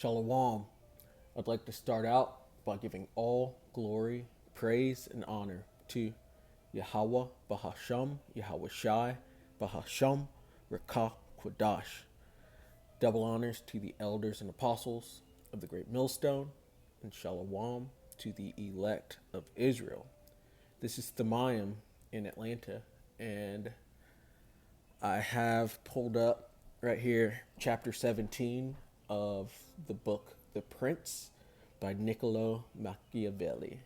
Shalom. I'd like to start out by giving all glory, praise, and honor to Yahweh Bahasham, Yahweh Shai, Bahasham, Rakah Kwadash. Double honors to the elders and apostles of the Great Millstone, and Shalom to the elect of Israel. This is Thamayim in Atlanta, and I have pulled up right here chapter 17 of the book The Prince by Niccolo Machiavelli.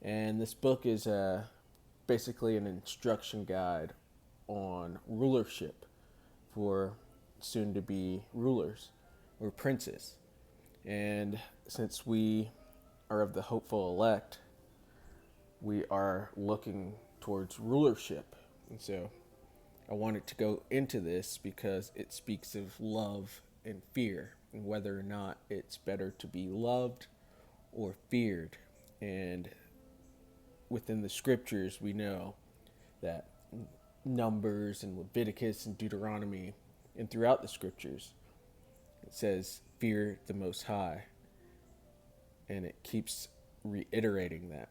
And this book is basically an instruction guide on rulership for soon to be rulers or princes. And since we are of the hopeful elect, we are looking towards rulership. And so I wanted to go into this because it speaks of love and fear, and whether or not it's better to be loved or feared. And within the scriptures, we know that Numbers and Leviticus and Deuteronomy, and throughout the scriptures, it says, fear the Most High. And it keeps reiterating that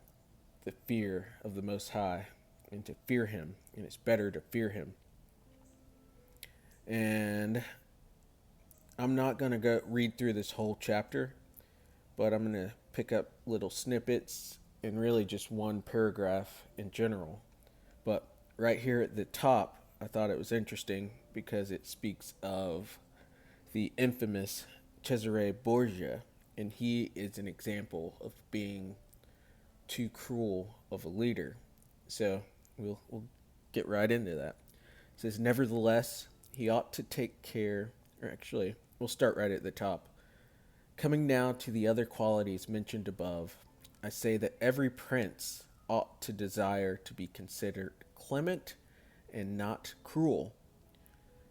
the fear of the Most High, and to fear Him, and it's better to fear Him. And I'm not going to go read through this whole chapter, but I'm going to pick up little snippets and really just one paragraph in general. But right here at the top, I thought it was interesting because it speaks of the infamous Cesare Borgia, and he is an example of being too cruel of a leader. So we'll get right into that. It says, nevertheless, he ought to take care, or actually, we'll start right at the top. Coming now to the other qualities mentioned above, I say that every prince ought to desire to be considered clement and not cruel.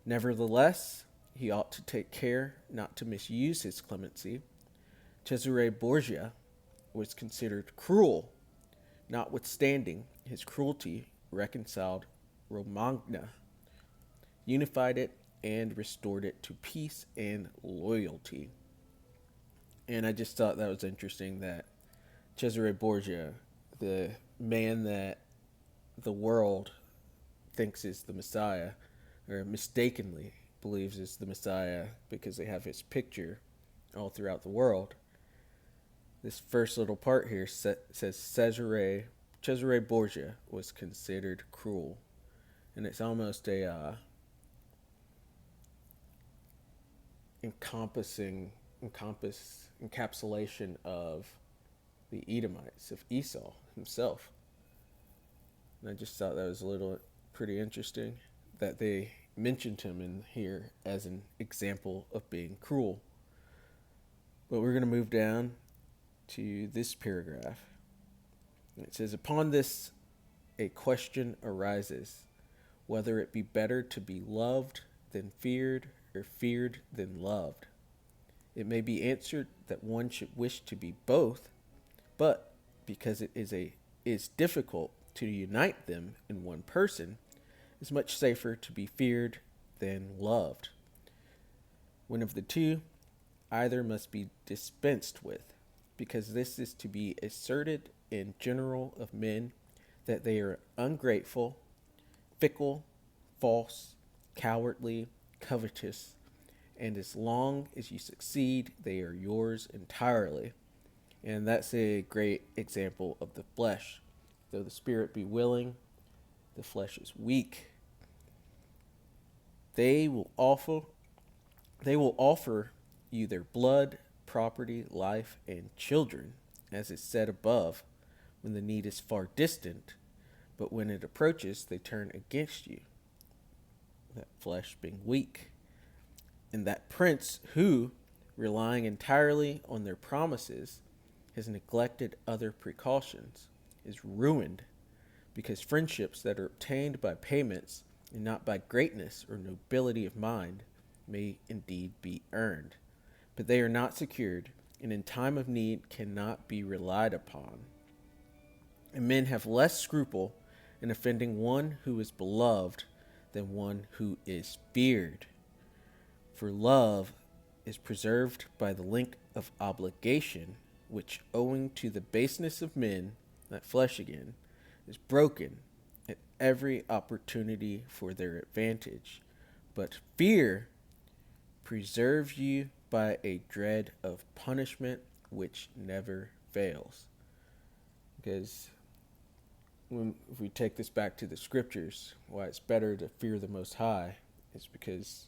Nevertheless, he ought to take care not to misuse his clemency. Cesare Borgia was considered cruel, notwithstanding his cruelty reconciled Romagna, unified it, and restored it to peace and loyalty. And I just thought that was interesting that Cesare Borgia, the man that the world thinks is the Messiah, or mistakenly believes is the Messiah because they have his picture all throughout the world. This first little part here says Cesare Borgia was considered cruel. And it's almost a encapsulation of the Edomites, of Esau himself. And I just thought that was a little pretty interesting that they mentioned him in here as an example of being cruel. But we're going to move down to this paragraph. And it says, upon this, a question arises, whether it be better to be loved than feared, or feared than loved. It may be answered that one should wish to be both, but because it is difficult to unite them in one person, it is much safer to be feared than loved. One of the two, either must be dispensed with, because this is to be asserted in general of men, that they are ungrateful, fickle, false, cowardly, covetous, and as long as you succeed, they are yours entirely. And that's a great example of the flesh. Though the spirit be willing, the flesh is weak. They will offer you their blood, property, life, and children, as is said above, when the need is far distant, but when it approaches, they turn against you. That flesh being weak. And that prince who, relying entirely on their promises, has neglected other precautions, is ruined, because friendships that are obtained by payments and not by greatness or nobility of mind may indeed be earned, but they are not secured, and in time of need cannot be relied upon. And men have less scruple in offending one who is beloved than one who is feared. For love is preserved by the link of obligation, which, owing to the baseness of men, that flesh again, is broken at every opportunity for their advantage. But fear preserves you by a dread of punishment which never fails. Because if we take this back to the scriptures, why it's better to fear the Most High is because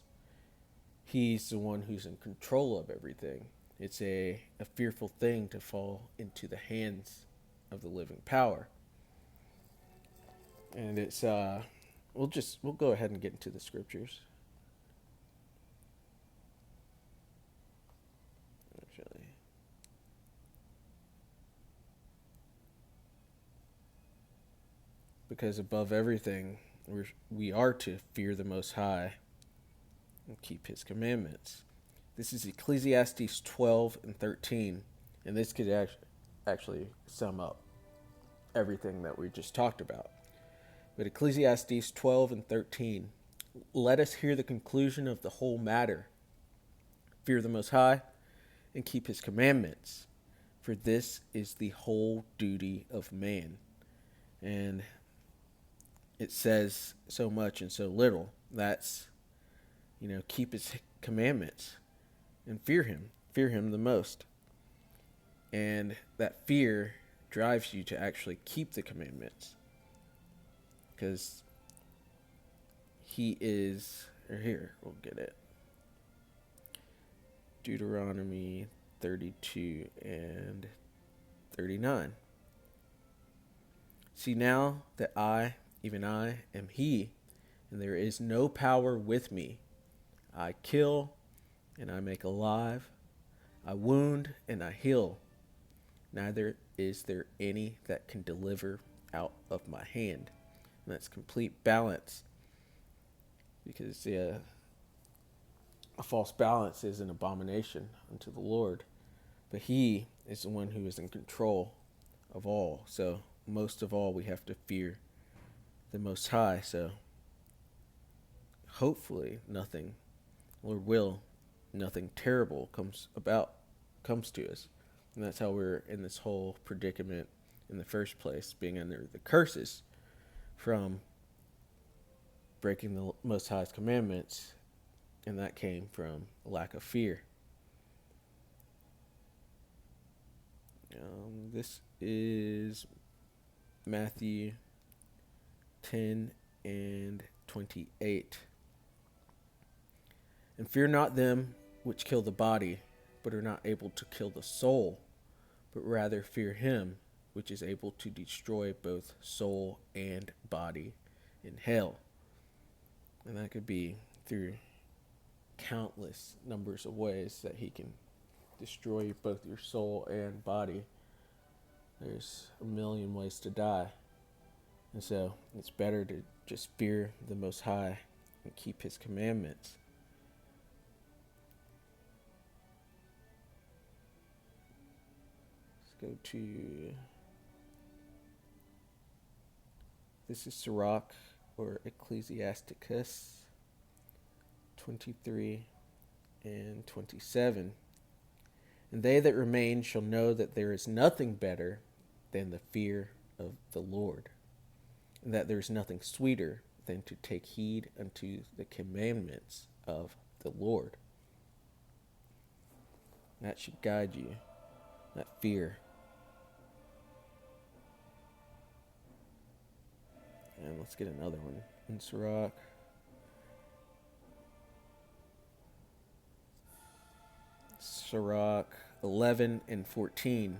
He's the one who's in control of everything. It's a fearful thing to fall into the hands of the living power. And it's we'll go ahead and get into the scriptures. Actually, because above everything, we are to fear the Most High and keep His commandments. This is Ecclesiastes 12 and 13, and this could actually sum up everything that we just talked about. But Ecclesiastes 12 and 13, let us hear the conclusion of the whole matter. Fear the Most High and keep His commandments, for this is the whole duty of man. And it says so much and so little. That's, keep His commandments and fear Him the most. And that fear drives you to actually keep the commandments. Because He is, or here, we'll get it. Deuteronomy 32 and 39. See now that I, even I, am He, and there is no power with me. I kill, and I make alive. I wound, and I heal. Neither is there any that can deliver out of my hand. And that's complete balance. Because a false balance is an abomination unto the Lord. But He is the one who is in control of all. So most of all, we have to fear the Most High. So hopefully nothing, Lord will, nothing terrible comes to us. And that's how we're in this whole predicament in the first place, being under the curses from breaking the Most High's commandments, and that came from a lack of fear. This is Matthew 10 and 28. And fear not them which kill the body, but are not able to kill the soul, but rather fear Him which is able to destroy both soul and body in hell. And that could be through countless numbers of ways that He can destroy both your soul and body. There's a million ways to die. And so it's better to just fear the Most High and keep His commandments. Let's go to... This is Sirach, or Ecclesiasticus 23 and 27. And they that remain shall know that there is nothing better than the fear of the Lord, and that there is nothing sweeter than to take heed unto the commandments of the Lord. That should guide you, that fear. And let's get another one in Sirach. Sirach 11 and 14.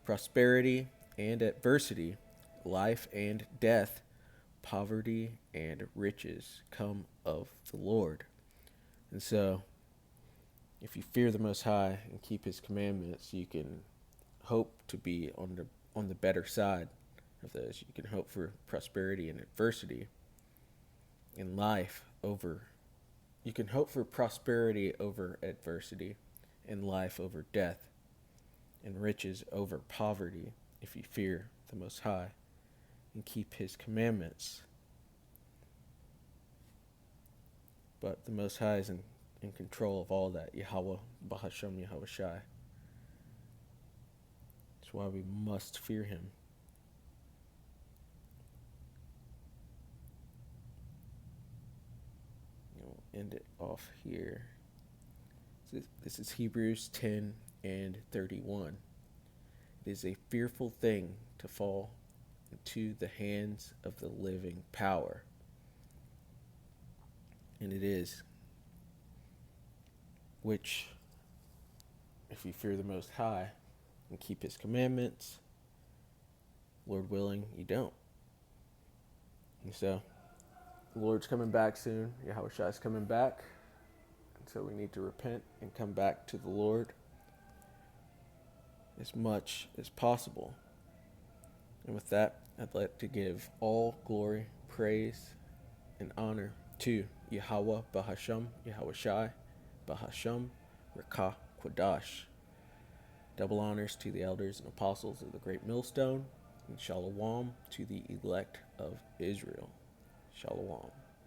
Prosperity and adversity, life and death, poverty and riches come of the Lord. And so, if you fear the Most High and keep His commandments, you can hope to be on the better side of those. You can hope for prosperity and adversity in life over. You can hope for prosperity over adversity, and life over death, and riches over poverty, if you fear the Most High and keep His commandments. But the Most High is in in control of all that. Yahweh, Bahashem, Yahweh Shai. That's why we must fear him. We'll end it off here. This is Hebrews 10 and 31. It is a fearful thing to fall into the hands of the living power. And it is. Which, if you fear the Most High and keep his commandments, Lord willing, you don't. And so, the Lord's coming back soon. Yahweh Shai is coming back. And so we need to repent and come back to the Lord as much as possible. And with that, I'd like to give all glory, praise, and honor to Yahweh Bahashem, Yahweh Shai, Bahashem, Rakah, Quadash. Double honors to the elders and apostles of the great millstone, and shalom to the elect of Israel. Shalom.